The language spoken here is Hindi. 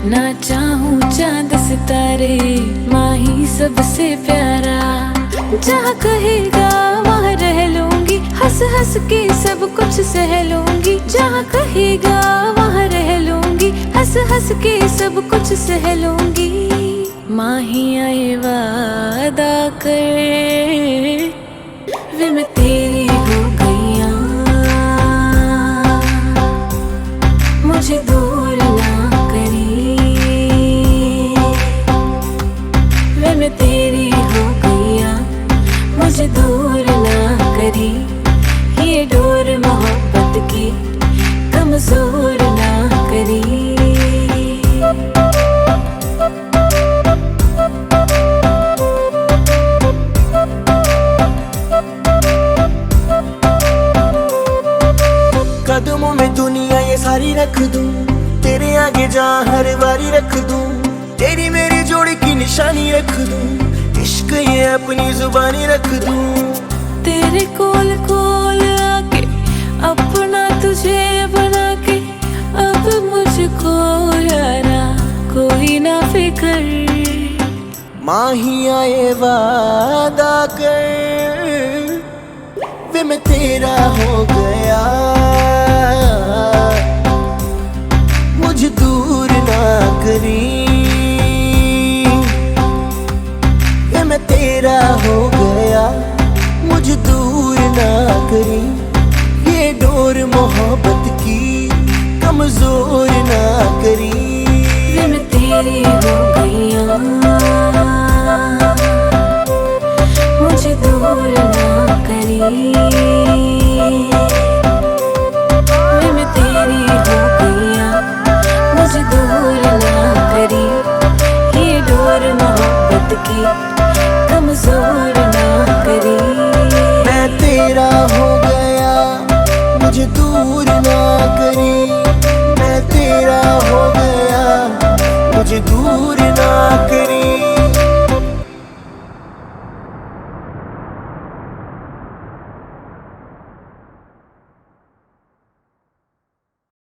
ना चाहूं चांद सितारे, माँ ही सबसे प्यारा। जहाँ कहेगा वहाँ रह लूंगी, हंस हंस के सब कुछ सह लूंगी। जहाँ कहेगा वहाँ रह लूंगी, हंस हंस के सब कुछ सह लूंगी। माँ ही आए वादा कर, वे मैं तेरी हो गईया, मुझे दूर ना करी। वे मैं तेरी हो गईया, मुझे दूर ना करी। ये डोर मोहब्बत की कमजोर ना करी। कदमों में दुनिया ये सारी रख दूं, तेरे आगे जहाँ हर बारी रख दूं। तेरी मेरी जोड़ी की निशानी रख दूं, इश्क ये अपनी जुबानी रख दूं। तेरे कोल कोल आके अपना तुझे बना के, अब मुझको यारा कोई ना फिक्र। माँ ही आए वादा कर, वे मैं तेरा हो गया, मुझे दूर ना करी।